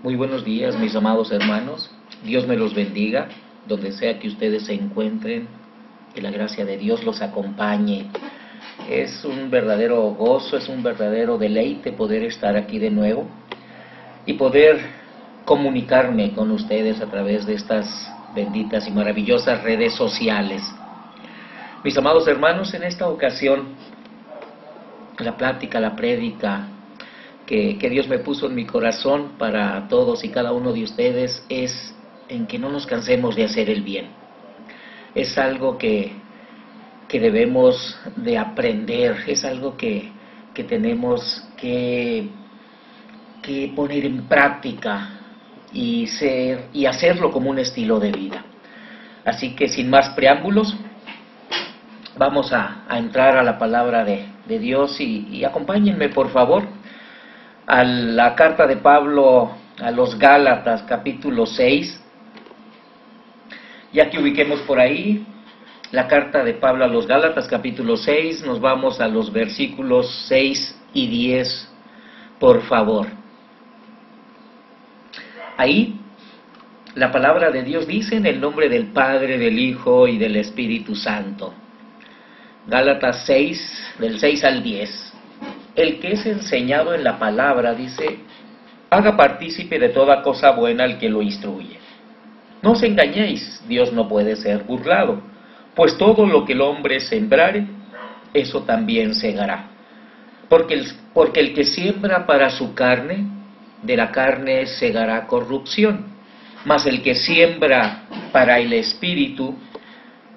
Muy buenos días, mis amados hermanos. Dios me los bendiga, donde sea que ustedes se encuentren. Que la gracia de Dios los acompañe. Es un verdadero gozo, es un verdadero deleite poder estar aquí de nuevo y poder comunicarme con ustedes a través de estas benditas y maravillosas redes sociales. Mis amados hermanos, en esta ocasión, la plática, la prédica que Dios me puso en mi corazón para todos y cada uno de ustedes es en que no nos cansemos de hacer el bien. Es algo que debemos de aprender, es algo que tenemos que poner en práctica y hacerlo como un estilo de vida. Así que sin más preámbulos, vamos a entrar a la palabra de Dios y acompáñenme por favor a la carta de Pablo a los Gálatas, capítulo 6. Ya que ubiquemos por ahí la carta de Pablo a los Gálatas, capítulo 6, nos vamos a los versículos 6 y 10, por favor. Ahí la palabra de Dios dice en el nombre del Padre, del Hijo y del Espíritu Santo. Gálatas 6, del 6 al 10. El que es enseñado en la palabra, dice, haga partícipe de toda cosa buena al que lo instruye. No os engañéis, Dios no puede ser burlado, pues todo lo que el hombre sembrare, eso también segará. Porque el que siembra para su carne, de la carne segará corrupción, mas el que siembra para el Espíritu,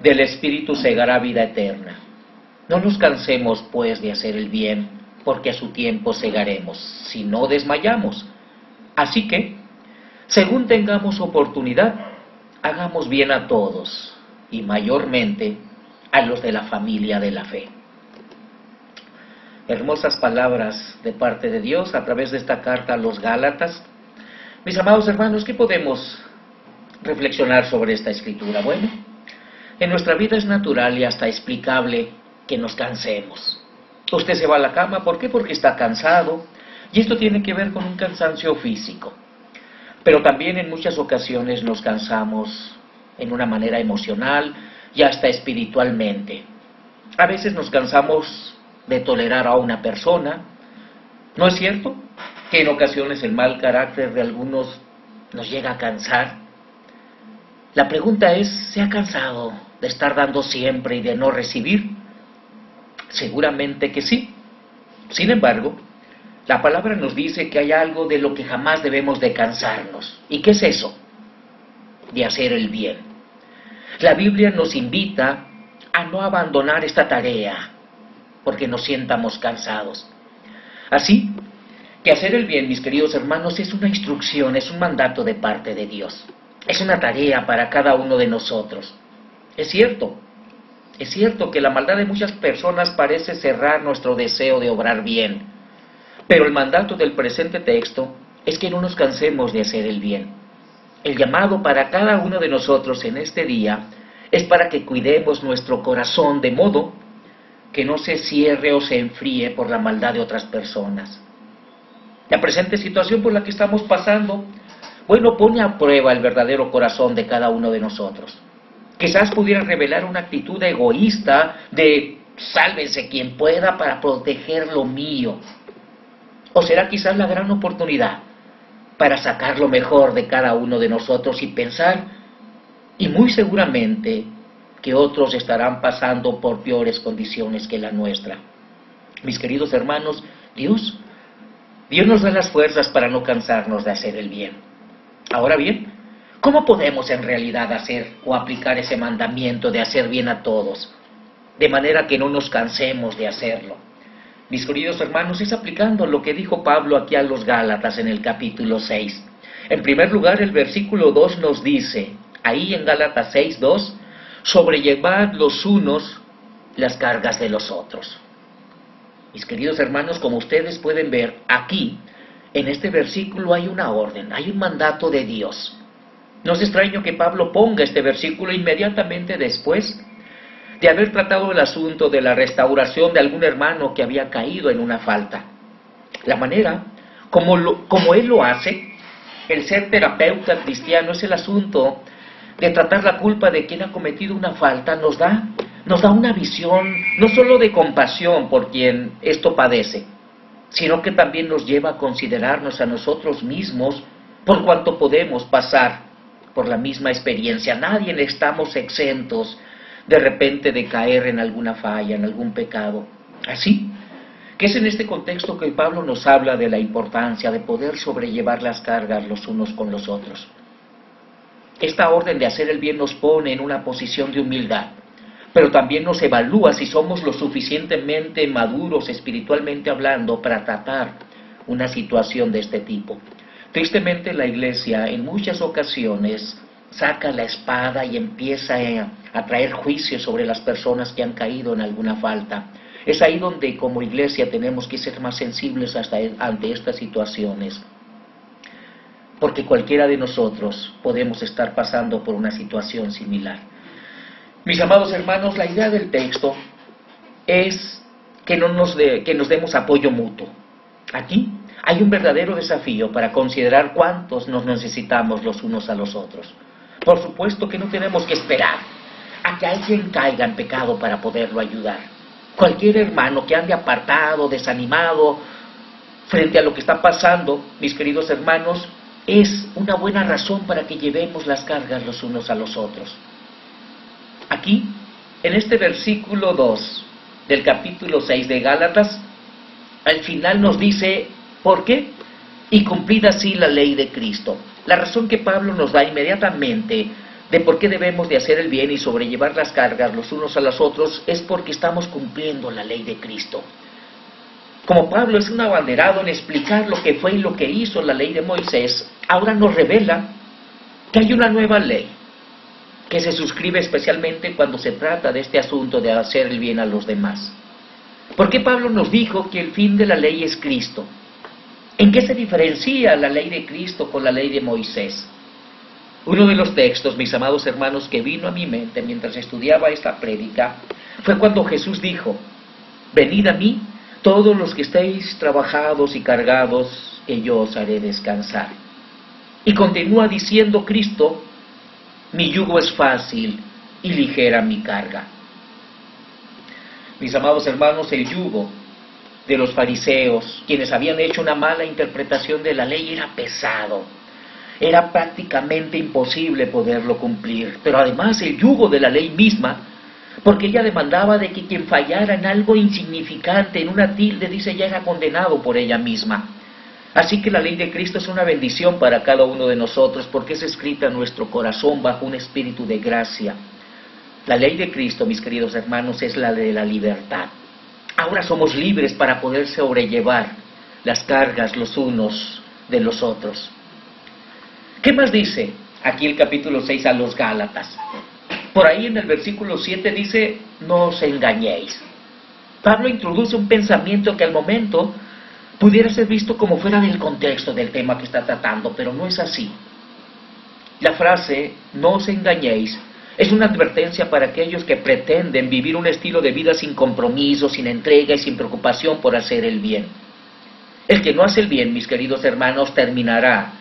del Espíritu segará vida eterna. No nos cansemos, pues, de hacer el bien, porque a su tiempo segaremos, si no desmayamos. Así que, según tengamos oportunidad, hagamos bien a todos, y mayormente a los de la familia de la fe. Hermosas palabras de parte de Dios a través de esta carta a los Gálatas. Mis amados hermanos, ¿qué podemos reflexionar sobre esta escritura? Bueno, en nuestra vida es natural y hasta explicable que nos cansemos. Usted se va a la cama, ¿por qué? Porque está cansado, y esto tiene que ver con un cansancio físico. Pero también en muchas ocasiones nos cansamos en una manera emocional y hasta espiritualmente. A veces nos cansamos de tolerar a una persona. ¿No es cierto que en ocasiones el mal carácter de algunos nos llega a cansar? La pregunta es, ¿se ha cansado de estar dando siempre y de no recibir? Seguramente que sí. Sin embargo, la palabra nos dice que hay algo de lo que jamás debemos de cansarnos. ¿Y qué es eso? De hacer el bien. La Biblia nos invita a no abandonar esta tarea porque nos sientamos cansados. Así que hacer el bien, mis queridos hermanos, es una instrucción, es un mandato de parte de Dios. Es una tarea para cada uno de nosotros. Es cierto que la maldad de muchas personas parece cerrar nuestro deseo de obrar bien, pero el mandato del presente texto es que no nos cansemos de hacer el bien. El llamado para cada uno de nosotros en este día es para que cuidemos nuestro corazón de modo que no se cierre o se enfríe por la maldad de otras personas. La presente situación por la que estamos pasando, bueno, pone a prueba el verdadero corazón de cada uno de nosotros. Quizás pudiera revelar una actitud egoísta de sálvense quien pueda para proteger lo mío. O será quizás la gran oportunidad para sacar lo mejor de cada uno de nosotros y pensar, y muy seguramente, que otros estarán pasando por peores condiciones que la nuestra. Mis queridos hermanos, Dios nos da las fuerzas para no cansarnos de hacer el bien. Ahora bien, ¿cómo podemos en realidad hacer o aplicar ese mandamiento de hacer bien a todos, de manera que no nos cansemos de hacerlo? Mis queridos hermanos, es aplicando lo que dijo Pablo aquí a los Gálatas en el capítulo 6. En primer lugar, el versículo 2 nos dice, ahí en Gálatas 6:2, sobrellevad los unos las cargas de los otros. Mis queridos hermanos, como ustedes pueden ver, aquí, en este versículo hay una orden, hay un mandato de Dios. No es extraño que Pablo ponga este versículo inmediatamente después de haber tratado el asunto de la restauración de algún hermano que había caído en una falta. La manera como él lo hace El ser terapeuta cristiano es el asunto de tratar la culpa de quien ha cometido una falta. Nos da una visión no solo de compasión por quien esto padece, sino que también nos lleva a considerarnos a nosotros mismos por cuanto podemos pasar por la misma experiencia. Nadie estamos exentos de repente de caer en alguna falla, en algún pecado. Así que es en este contexto que Pablo nos habla de la importancia de poder sobrellevar las cargas los unos con los otros. Esta orden de hacer el bien nos pone en una posición de humildad, pero también nos evalúa si somos lo suficientemente maduros espiritualmente hablando para tratar una situación de este tipo. Tristemente la Iglesia en muchas ocasiones saca la espada y empieza a traer juicio sobre las personas que han caído en alguna falta. Es ahí donde como Iglesia tenemos que ser más sensibles ante estas situaciones, porque cualquiera de nosotros podemos estar pasando por una situación similar. Mis amados hermanos, la idea del texto es que nos demos apoyo mutuo. Aquí hay un verdadero desafío para considerar cuántos nos necesitamos los unos a los otros. Por supuesto que no tenemos que esperar a que alguien caiga en pecado para poderlo ayudar. Cualquier hermano que ande apartado, desanimado frente a lo que está pasando, mis queridos hermanos, es una buena razón para que llevemos las cargas los unos a los otros. Aquí, en este versículo 2 del capítulo 6 de Gálatas, al final nos dice, ¿por qué? Y cumplida así la ley de Cristo. La razón que Pablo nos da inmediatamente de por qué debemos de hacer el bien y sobrellevar las cargas los unos a los otros es porque estamos cumpliendo la ley de Cristo. Como Pablo es un abanderado en explicar lo que fue y lo que hizo la ley de Moisés, ahora nos revela que hay una nueva ley que se suscribe especialmente cuando se trata de este asunto de hacer el bien a los demás. ¿Por qué Pablo nos dijo que el fin de la ley es Cristo? ¿En qué se diferencia la ley de Cristo con la ley de Moisés? Uno de los textos, mis amados hermanos, que vino a mi mente mientras estudiaba esta prédica, fue cuando Jesús dijo, venid a mí, todos los que estéis trabajados y cargados, que yo os haré descansar. Y continúa diciendo Cristo, mi yugo es fácil y ligera mi carga. Mis amados hermanos, el yugo de los fariseos, quienes habían hecho una mala interpretación de la ley, era pesado. Era prácticamente imposible poderlo cumplir. Pero además el yugo de la ley misma, porque ella demandaba de que quien fallara en algo insignificante, en una tilde, dice, ya era condenado por ella misma. Así que la ley de Cristo es una bendición para cada uno de nosotros, porque es escrita en nuestro corazón bajo un espíritu de gracia. La ley de Cristo, mis queridos hermanos, es la de la libertad. Ahora somos libres para poder sobrellevar las cargas los unos de los otros. ¿Qué más dice aquí el capítulo 6 a los Gálatas? Por ahí en el versículo 7 dice, no os engañéis. Pablo introduce un pensamiento que al momento pudiera ser visto como fuera del contexto del tema que está tratando, pero no es así. La frase, no os engañéis, es una advertencia para aquellos que pretenden vivir un estilo de vida sin compromiso, sin entrega y sin preocupación por hacer el bien. El que no hace el bien, mis queridos hermanos, terminará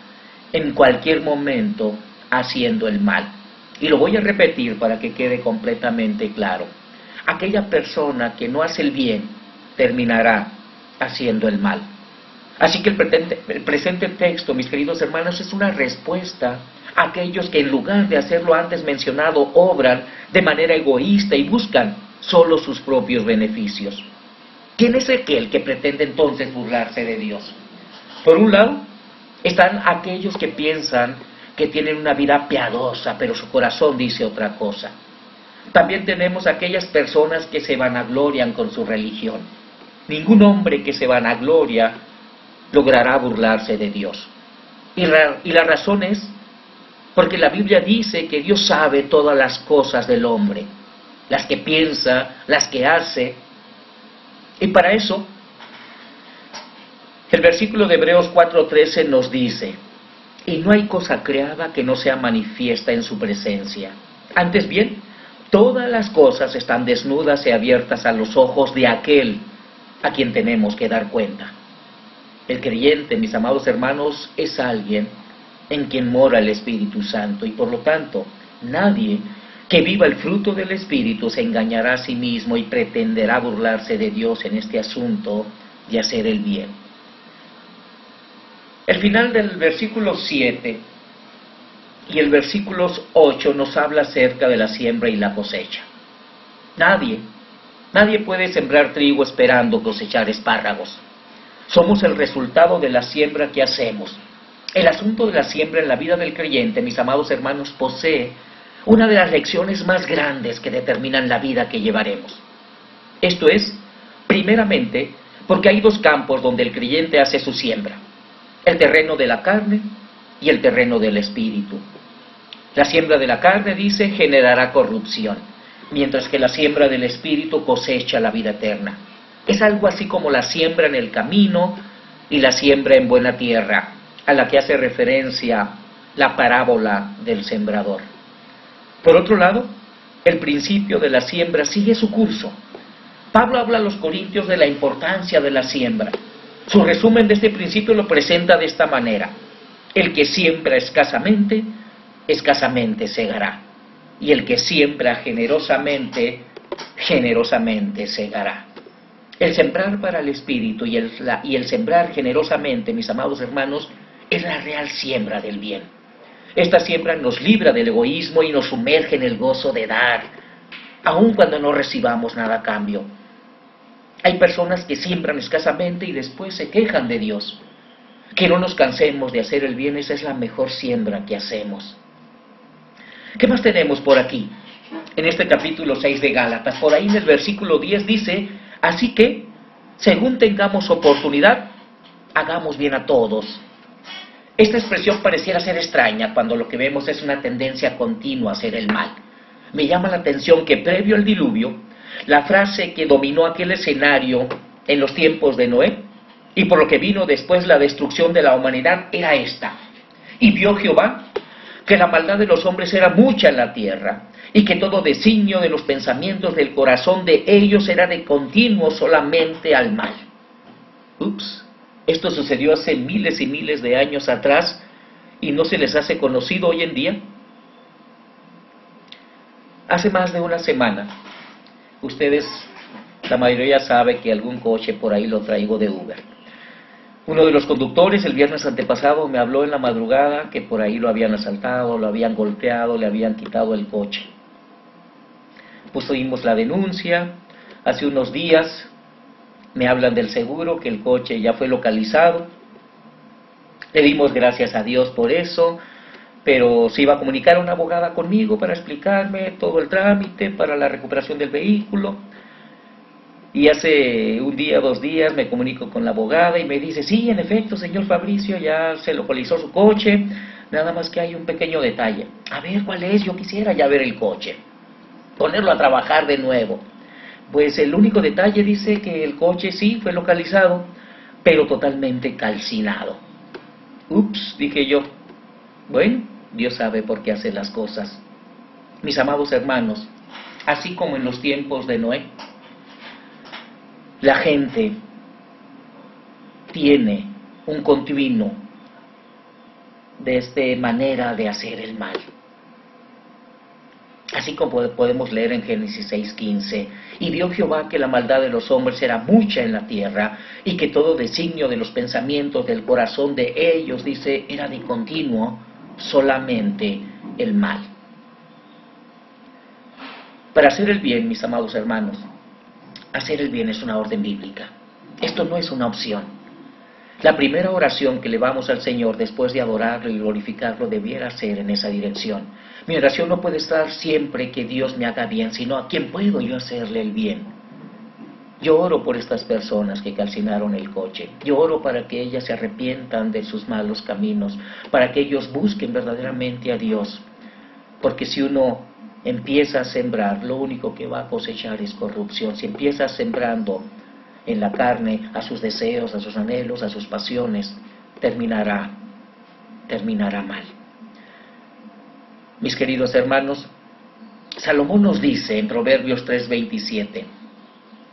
en cualquier momento haciendo el mal. Y lo voy a repetir para que quede completamente claro. Aquella persona que no hace el bien terminará haciendo el mal. Así que el presente texto, mis queridos hermanos, es una respuesta a aquellos que en lugar de hacer lo antes mencionado, obran de manera egoísta y buscan solo sus propios beneficios. ¿Quién es aquel que pretende entonces burlarse de Dios? Por un lado, están aquellos que piensan que tienen una vida piadosa, pero su corazón dice otra cosa. También tenemos aquellas personas que se vanaglorian con su religión. Ningún hombre que se vanagloria logrará burlarse de Dios. Y la razón es porque la Biblia dice que Dios sabe todas las cosas del hombre, las que piensa, las que hace. Y para eso, el versículo de Hebreos 4:13 nos dice, y no hay cosa creada que no sea manifiesta en su presencia. Antes bien, todas las cosas están desnudas y abiertas a los ojos de aquel a quien tenemos que dar cuenta. El creyente, mis amados hermanos, es alguien en quien mora el Espíritu Santo, y por lo tanto, nadie que viva el fruto del Espíritu se engañará a sí mismo y pretenderá burlarse de Dios en este asunto de hacer el bien. El final del versículo 7 y el versículo 8 nos habla acerca de la siembra y la cosecha. Nadie puede sembrar trigo esperando cosechar espárragos. Somos el resultado de la siembra que hacemos. El asunto de la siembra en la vida del creyente, mis amados hermanos, posee una de las lecciones más grandes que determinan la vida que llevaremos. Esto es, primeramente, porque hay dos campos donde el creyente hace su siembra: el terreno de la carne y el terreno del espíritu. La siembra de la carne, dice, generará corrupción, mientras que la siembra del espíritu cosecha la vida eterna. Es algo así como la siembra en el camino y la siembra en buena tierra, a la que hace referencia la parábola del sembrador. Por otro lado, el principio de la siembra sigue su curso. Pablo habla a los corintios de la importancia de la siembra. Su resumen de este principio lo presenta de esta manera: el que siembra escasamente, escasamente segará, y el que siembra generosamente, generosamente segará. El sembrar para el Espíritu y el sembrar generosamente, mis amados hermanos, es la real siembra del bien. Esta siembra nos libra del egoísmo y nos sumerge en el gozo de dar, aun cuando no recibamos nada a cambio. Hay personas que siembran escasamente y después se quejan de Dios. Que no nos cansemos de hacer el bien, esa es la mejor siembra que hacemos. ¿Qué más tenemos por aquí? En este capítulo 6 de Gálatas, por ahí en el versículo 10 dice: así que, según tengamos oportunidad, hagamos bien a todos. Esta expresión pareciera ser extraña cuando lo que vemos es una tendencia continua a hacer el mal. Me llama la atención que previo al diluvio, la frase que dominó aquel escenario en los tiempos de Noé, y por lo que vino después la destrucción de la humanidad, era esta: y vio Jehová que la maldad de los hombres era mucha en la tierra, y que todo designio de los pensamientos del corazón de ellos era de continuo solamente al mal. Ups. Esto sucedió hace miles y miles de años atrás y no se les hace conocido hoy en día. Hace más de una semana, ustedes, la mayoría sabe que algún coche por ahí lo traigo de Uber. Uno de los conductores el viernes antepasado me habló en la madrugada que por ahí lo habían asaltado, lo habían golpeado, le habían quitado el coche. Pusimos la denuncia. Hace unos días me hablan del seguro, que el coche ya fue localizado. Le dimos gracias a Dios por eso, pero se iba a comunicar una abogada conmigo para explicarme todo el trámite para la recuperación del vehículo. Y hace un día, 2 días, me comunico con la abogada y me dice: sí, en efecto, señor Fabricio, ya se localizó su coche, nada más que hay un pequeño detalle. A ver, ¿cuál es? Yo quisiera ya ver el coche, ponerlo a trabajar de nuevo. Pues el único detalle, dice, que el coche sí fue localizado, pero totalmente calcinado. Ups, dije yo. Bueno, Dios sabe por qué hace las cosas. Mis amados hermanos, así como en los tiempos de Noé, la gente tiene un continuo de esta manera de hacer el mal. Así como podemos leer en Génesis 6:15, y vio Jehová que la maldad de los hombres era mucha en la tierra, y que todo designio de los pensamientos del corazón de ellos, dice, era de continuo solamente el mal. Para hacer el bien, mis amados hermanos, hacer el bien es una orden bíblica. Esto no es una opción. La primera oración que le vamos al Señor después de adorarlo y glorificarlo debiera ser en esa dirección. Mi oración no puede estar siempre que Dios me haga bien, sino a quién puedo yo hacerle el bien. Yo oro por estas personas que calcinaron el coche. Yo oro para que ellas se arrepientan de sus malos caminos, para que ellos busquen verdaderamente a Dios. Porque si uno empieza a sembrar, lo único que va a cosechar es corrupción. Si empieza sembrando en la carne a sus deseos, a sus anhelos, a sus pasiones, terminará mal. Mis queridos hermanos, Salomón nos dice en Proverbios 3:27,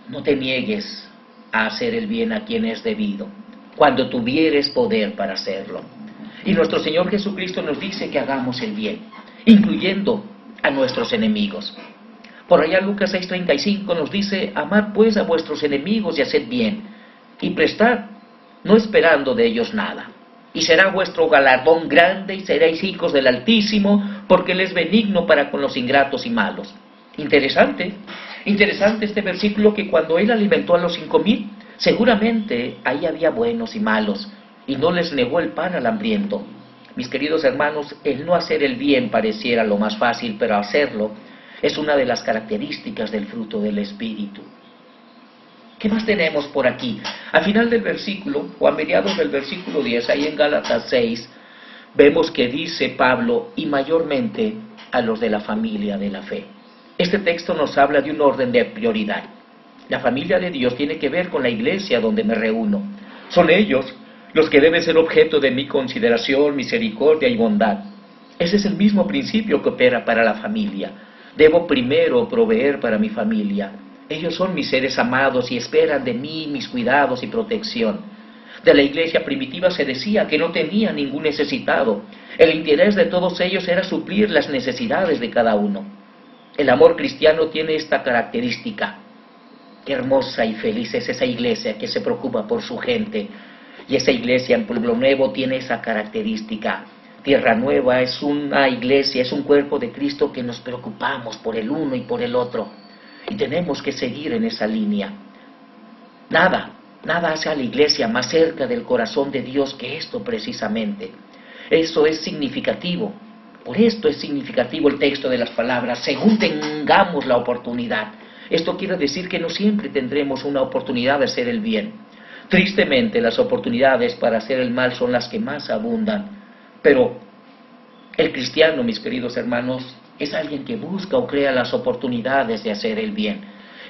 no te niegues a hacer el bien a quien es debido, cuando tuvieres poder para hacerlo. Y nuestro Señor Jesucristo nos dice que hagamos el bien, incluyendo a nuestros enemigos. Por allá Lucas 6:35 nos dice: amad pues a vuestros enemigos y haced bien, y prestad, no esperando de ellos nada. Y será vuestro galardón grande, y seréis hijos del Altísimo, porque Él es benigno para con los ingratos y malos. Interesante este versículo, que cuando Él alimentó a los 5,000, seguramente ahí había buenos y malos, y no les negó el pan al hambriento. Mis queridos hermanos, el no hacer el bien pareciera lo más fácil, pero hacerlo es una de las características del fruto del Espíritu. ¿Qué más tenemos por aquí? Al final del versículo, o a mediados del versículo 10, ahí en Gálatas 6, vemos que dice Pablo: y mayormente a los de la familia de la fe. Este texto nos habla de un orden de prioridad. La familia de Dios tiene que ver con la iglesia donde me reúno. Son ellos los que deben ser objeto de mi consideración, misericordia y bondad. Ese es el mismo principio que opera para la familia. Debo primero proveer para mi familia. Ellos son mis seres amados y esperan de mí mis cuidados y protección. De la iglesia primitiva se decía que no tenía ningún necesitado. El interés de todos ellos era suplir las necesidades de cada uno. El amor cristiano tiene esta característica. Qué hermosa y feliz es esa iglesia que se preocupa por su gente. Y esa iglesia en Pueblo Nuevo tiene esa característica. Tierra Nueva es una iglesia, es un cuerpo de Cristo que nos preocupamos por el uno y por el otro. Y tenemos que seguir en esa línea. Nada hace a la iglesia más cerca del corazón de Dios que esto precisamente. Eso es significativo. Por esto es significativo el texto de las palabras: según tengamos la oportunidad. Esto quiere decir que no siempre tendremos una oportunidad de hacer el bien. Tristemente, las oportunidades para hacer el mal son las que más abundan. Pero el cristiano, mis queridos hermanos, es alguien que busca o crea las oportunidades de hacer el bien.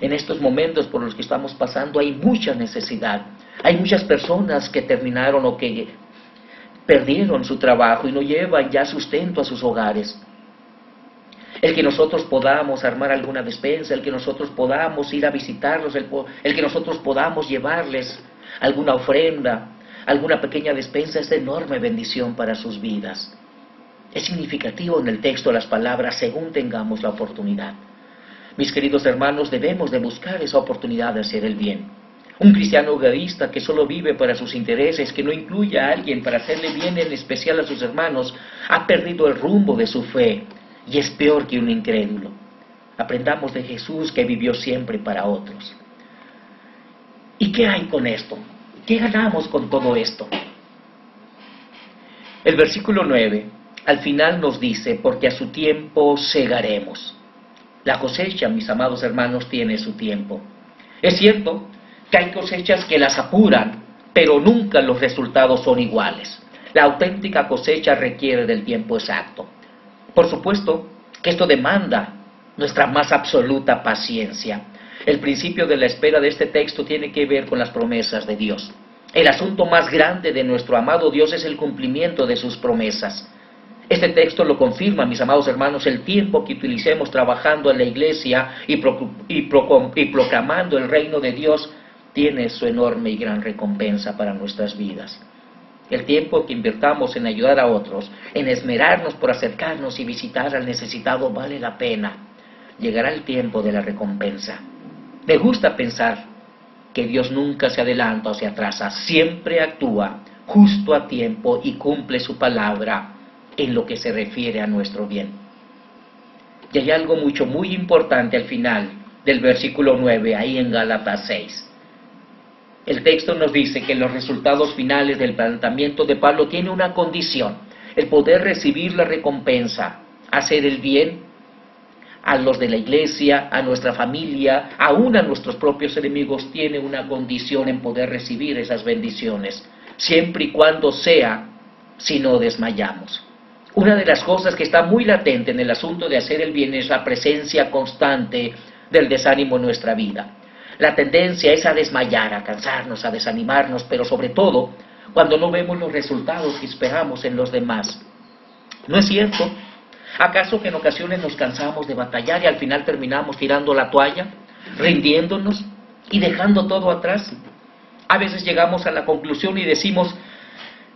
En estos momentos por los que estamos pasando hay mucha necesidad. Hay muchas personas que terminaron o que perdieron su trabajo y no llevan ya sustento a sus hogares. El que nosotros podamos armar alguna despensa, el que nosotros podamos ir a visitarlos, el que nosotros podamos llevarles alguna ofrenda, alguna pequeña despensa, es de enorme bendición para sus vidas. Es significativo en el texto las palabras: según tengamos la oportunidad. Mis queridos hermanos, debemos de buscar esa oportunidad de hacer el bien. Un cristiano egoísta que solo vive para sus intereses, que no incluye a alguien para hacerle bien, en especial a sus hermanos, ha perdido el rumbo de su fe y es peor que un incrédulo. Aprendamos de Jesús, que vivió siempre para otros. ¿Y qué hay con esto? ¿Qué ganamos con todo esto? El versículo 9, al final nos dice: porque a su tiempo segaremos. La cosecha, mis amados hermanos, tiene su tiempo. Es cierto que hay cosechas que las apuran, pero nunca los resultados son iguales. La auténtica cosecha requiere del tiempo exacto. Por supuesto que esto demanda nuestra más absoluta paciencia. El principio de la espera de este texto tiene que ver con las promesas de Dios. El asunto más grande de nuestro amado Dios es el cumplimiento de sus promesas. Este texto lo confirma, mis amados hermanos. El tiempo que utilicemos trabajando en la iglesia y proclamando el reino de Dios tiene su enorme y gran recompensa para nuestras vidas. El tiempo que invirtamos en ayudar a otros, en esmerarnos por acercarnos y visitar al necesitado, vale la pena. Llegará el tiempo de la recompensa. Me gusta pensar que Dios nunca se adelanta o se atrasa, siempre actúa justo a tiempo y cumple su palabra en lo que se refiere a nuestro bien. Y hay algo muy importante al final del versículo 9, ahí en Gálatas 6. El texto nos dice que los resultados finales del planteamiento de Pablo tiene una condición: el poder recibir la recompensa, hacer el bien a los de la iglesia, a nuestra familia, aún a nuestros propios enemigos. Tiene una condición en poder recibir esas bendiciones, siempre y cuando sea si no desmayamos. Una de las cosas que está muy latente en el asunto de hacer el bien es la presencia constante del desánimo en nuestra vida. La tendencia es a desmayar, a cansarnos, a desanimarnos, pero sobre todo cuando no vemos los resultados que esperamos en los demás. ¿No es cierto? ¿Acaso que en ocasiones nos cansamos de batallar y al final terminamos tirando la toalla, rindiéndonos y dejando todo atrás? A veces llegamos a la conclusión y decimos: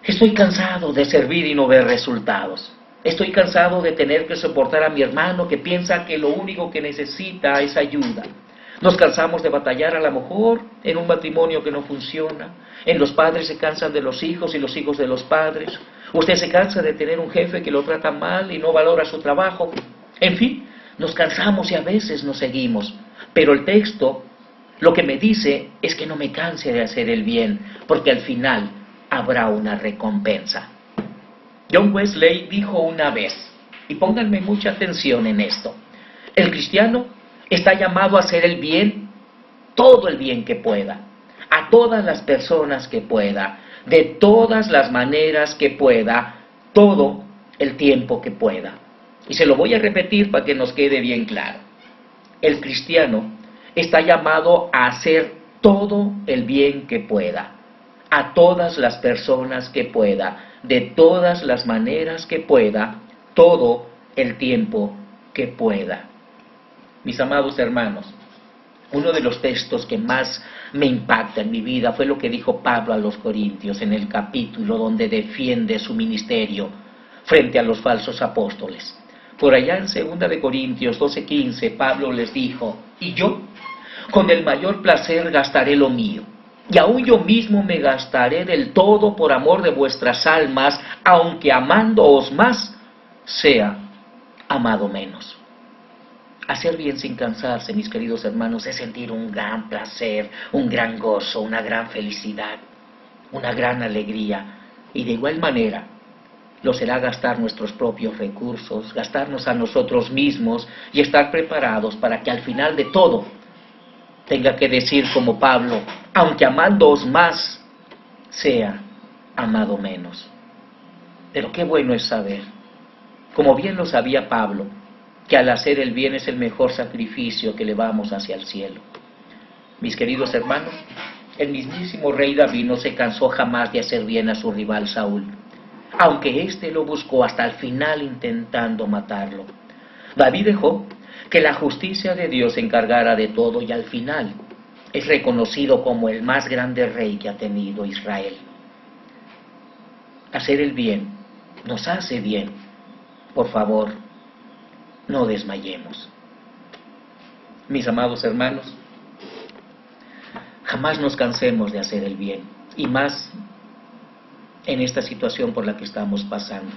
Estoy cansado de servir y no ver resultados. Estoy cansado de tener que soportar a mi hermano que piensa que lo único que necesita es ayuda. Nos cansamos de batallar a lo mejor en un matrimonio que no funciona. En los padres se cansan de los hijos y los hijos de los padres. Usted se cansa de tener un jefe que lo trata mal y no valora su trabajo. En fin, nos cansamos y a veces nos seguimos. Pero el texto lo que me dice es que no me canse de hacer el bien, porque al final habrá una recompensa. John Wesley dijo una vez, y pónganme mucha atención en esto, el cristiano está llamado a hacer el bien, todo el bien que pueda, a todas las personas que pueda, de todas las maneras que pueda, todo el tiempo que pueda. Y se lo voy a repetir para que nos quede bien claro. El cristiano está llamado a hacer todo el bien que pueda, a todas las personas que pueda, de todas las maneras que pueda, todo el tiempo que pueda. Mis amados hermanos, uno de los textos que más me impacta en mi vida fue lo que dijo Pablo a los Corintios en el capítulo donde defiende su ministerio frente a los falsos apóstoles. Por allá en 2 de Corintios 12:15, Pablo les dijo, y yo, con el mayor placer gastaré lo mío, y aún yo mismo me gastaré del todo por amor de vuestras almas, aunque amándoos más, sea amado menos. Hacer bien sin cansarse, mis queridos hermanos, es sentir un gran placer, un gran gozo, una gran felicidad, una gran alegría. Y de igual manera, lo será gastar nuestros propios recursos, gastarnos a nosotros mismos y estar preparados para que al final de todo tenga que decir como Pablo, aunque amándoos más, sea amado menos. Pero qué bueno es saber, como bien lo sabía Pablo, que al hacer el bien es el mejor sacrificio que elevamos hacia el cielo. Mis queridos hermanos, el mismísimo rey David no se cansó jamás de hacer bien a su rival Saúl, aunque éste lo buscó hasta el final intentando matarlo. David dejó que la justicia de Dios se encargara de todo y al final es reconocido como el más grande rey que ha tenido Israel. Hacer el bien nos hace bien. Por favor, no desmayemos. Mis amados hermanos, jamás nos cansemos de hacer el bien, y más en esta situación por la que estamos pasando.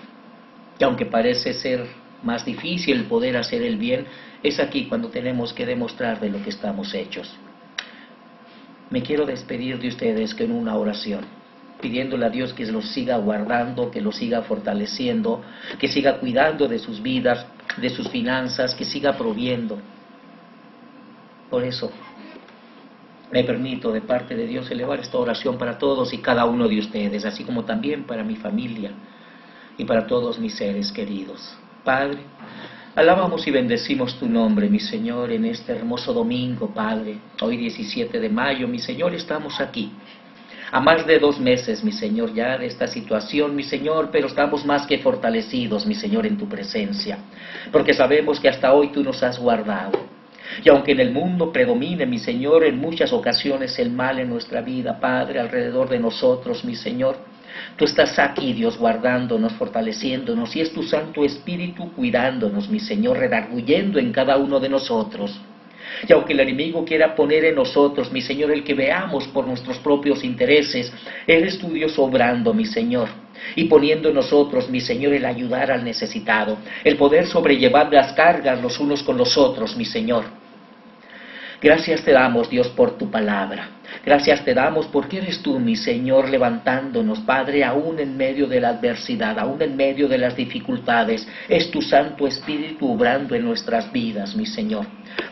Y aunque parece ser más difícil poder hacer el bien, es aquí cuando tenemos que demostrar de lo que estamos hechos. Me quiero despedir de ustedes con una oración, pidiéndole a Dios que los siga guardando, que los siga fortaleciendo, que siga cuidando de sus vidas, de sus finanzas, que siga proviendo. Por eso, me permito de parte de Dios elevar esta oración para todos y cada uno de ustedes, así como también para mi familia y para todos mis seres queridos. Padre, alabamos y bendecimos tu nombre, mi Señor, en este hermoso domingo, Padre. Hoy 17 de mayo, mi Señor, estamos aquí. A más de 2 meses, mi Señor, ya de esta situación, mi Señor, pero estamos más que fortalecidos, mi Señor, en tu presencia, porque sabemos que hasta hoy tú nos has guardado. Y aunque en el mundo predomine, mi Señor, en muchas ocasiones el mal en nuestra vida, Padre, alrededor de nosotros, mi Señor, tú estás aquí, Dios, guardándonos, fortaleciéndonos, y es tu Santo Espíritu cuidándonos, mi Señor, redarguyendo en cada uno de nosotros. Y aunque el enemigo quiera poner en nosotros, mi Señor, el que veamos por nuestros propios intereses, eres tu Dios obrando, mi Señor, y poniendo en nosotros, mi Señor, el ayudar al necesitado, el poder sobrellevar las cargas los unos con los otros, mi Señor. Gracias te damos, Dios, por tu palabra. Gracias te damos porque eres tú, mi Señor, levantándonos, Padre, aún en medio de la adversidad, aún en medio de las dificultades. Es tu Santo Espíritu obrando en nuestras vidas, mi Señor.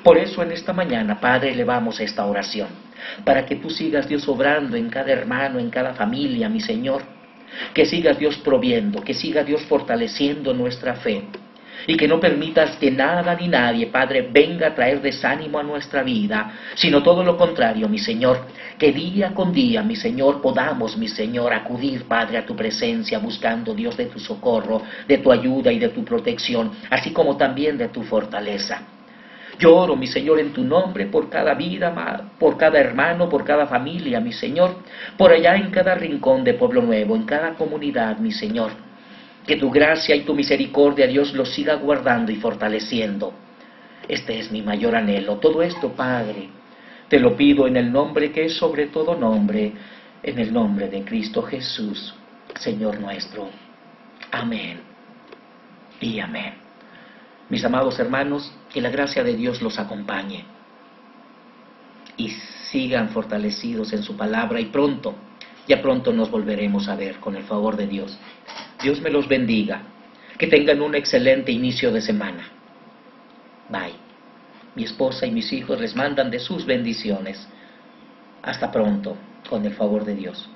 Por eso en esta mañana, Padre, elevamos esta oración, para que tú sigas, Dios, obrando en cada hermano, en cada familia, mi Señor. Que sigas, Dios, proviendo, que siga, Dios, fortaleciendo nuestra fe. Y que no permitas que nada ni nadie, Padre, venga a traer desánimo a nuestra vida, sino todo lo contrario, mi Señor, que día con día, mi Señor, podamos, mi Señor, acudir, Padre, a tu presencia, buscando, Dios, de tu socorro, de tu ayuda y de tu protección, así como también de tu fortaleza. Yo oro, mi Señor, en tu nombre por cada vida, por cada hermano, por cada familia, mi Señor, por allá en cada rincón de Pueblo Nuevo, en cada comunidad, mi Señor. Que tu gracia y tu misericordia, Dios, los siga guardando y fortaleciendo. Este es mi mayor anhelo. Todo esto, Padre, te lo pido en el nombre que es sobre todo nombre, en el nombre de Cristo Jesús, Señor nuestro. Amén y amén. Mis amados hermanos, que la gracia de Dios los acompañe y sigan fortalecidos en su palabra, y ya pronto nos volveremos a ver con el favor de Dios. Dios me los bendiga. Que tengan un excelente inicio de semana. Bye. Mi esposa y mis hijos les mandan de sus bendiciones. Hasta pronto, con el favor de Dios.